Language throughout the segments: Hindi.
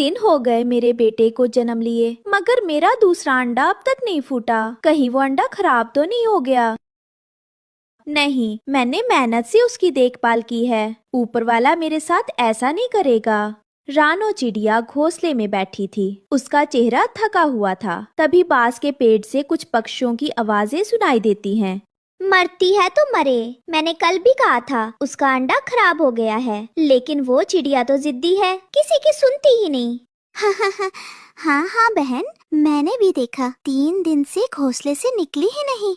दिन हो गए मेरे बेटे को जन्म लिए, मगर मेरा दूसरा अंडा अब तक नहीं फूटा। कहीं वो अंडा खराब तो नहीं हो गया? नहीं, मैंने मेहनत से उसकी देखभाल की है। ऊपर वाला मेरे साथ ऐसा नहीं करेगा। रानो चिड़िया घोंसले में बैठी थी। उसका चेहरा थका हुआ था। तभी बांस के पेड़ से कुछ पक्षियों की आवाजें सुनाई देती हैं। मरती है तो मरे, मैंने कल भी कहा था उसका अंडा खराब हो गया है, लेकिन वो चिड़िया तो जिद्दी है, किसी की सुनती ही नहीं। हाँ हाँ बहन, मैंने भी देखा, 3 दिन से घोंसले से निकली ही नहीं।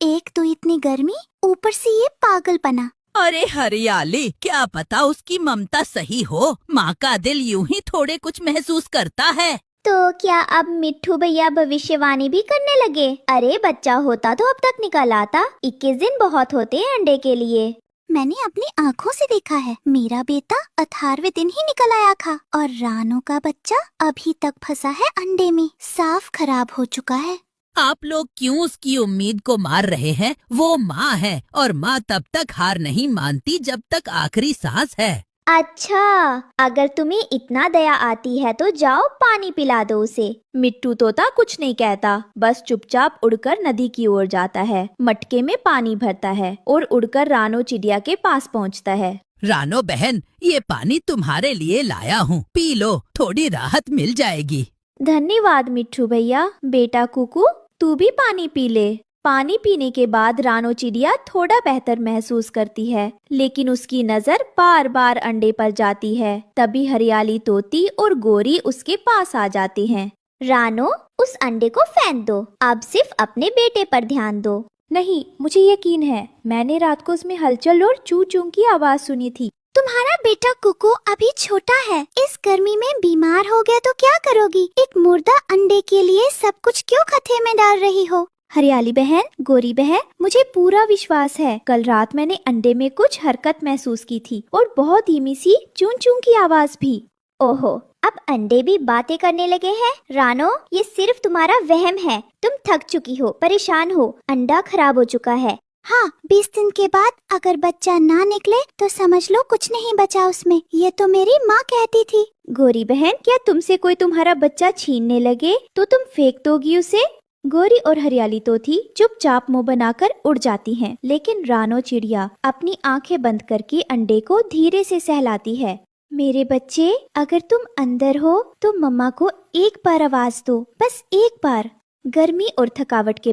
एक तो इतनी गर्मी, ऊपर से ये पागलपना। अरे हरियाली, क्या पता उसकी ममता सही हो। माँ का दिल यूं ही थोड़े कुछ महसूस करता है। तो क्या अब मिट्ठू भैया भविष्यवाणी भी करने लगे? अरे बच्चा होता तो अब तक निकल आता, 21 दिन बहुत होते हैं अंडे के लिए। मैंने अपनी आँखों से देखा है, मेरा बेटा 18वें दिन ही निकल आया था, और रानो का बच्चा अभी तक फंसा है अंडे में, साफ खराब हो चुका है। आप लोग क्यों उसकी उम्मीद को मार रहे हैं? वो माँ है और माँ तब तक हार नहीं मानती जब तक आखिरी सांस है। अच्छा, अगर तुम्हें इतना दया आती है तो जाओ पानी पिला दो उसे। मिट्टू तोता कुछ नहीं कहता, बस चुपचाप उड़कर नदी की ओर जाता है, मटके में पानी भरता है और उड़कर रानो चिड़िया के पास पहुंचता है। रानो बहन, ये पानी तुम्हारे लिए लाया हूँ, पी लो, थोड़ी राहत मिल जाएगी। धन्यवाद मिट्ठू भैया। बेटा कुकू, तू भी पानी पी ले। पानी पीने के बाद रानो चिड़िया थोड़ा बेहतर महसूस करती है, लेकिन उसकी नजर बार बार अंडे पर जाती है। तभी हरियाली तोती और गोरी उसके पास आ जाती हैं। रानो, उस अंडे को फेंक दो, अब सिर्फ अपने बेटे पर ध्यान दो। नहीं, मुझे यकीन है, मैंने रात को उसमें हलचल और चू चू की आवाज सुनी थी। तुम्हारा बेटा कुकू अभी छोटा है, इस गर्मी में बीमार हो गया तो क्या करोगी? एक मुर्दा अंडे के लिए सब कुछ क्यों खतरे में डाल रही हो? हरियाली बहन, गोरी बहन, मुझे पूरा विश्वास है, कल रात मैंने अंडे में कुछ हरकत महसूस की थी और बहुत धीमी सी चूं चूं की आवाज भी। ओहो, अब अंडे भी बातें करने लगे हैं। रानो, ये सिर्फ तुम्हारा वहम है, तुम थक चुकी हो, परेशान हो, अंडा खराब हो चुका है। हाँ, 20 दिन के बाद अगर बच्चा ना निकले तो समझ लो कुछ नहीं बचा उसमें, ये तो मेरी माँ कहती थी। गोरी बहन, क्या तुमसे कोई तुम्हारा बच्चा छीनने लगे तो तुम फेंक दोगी उसे? गोरी और हरियाली तोती चुपचाप मुंह बनाकर उड़ जाती हैं, लेकिन रानो चिड़िया अपनी आंखें बंद करके अंडे को धीरे से सहलाती है। मेरे बच्चे, अगर तुम अंदर हो तो मम्मा को एक बार आवाज दो, बस एक बार। गर्मी और थकावट के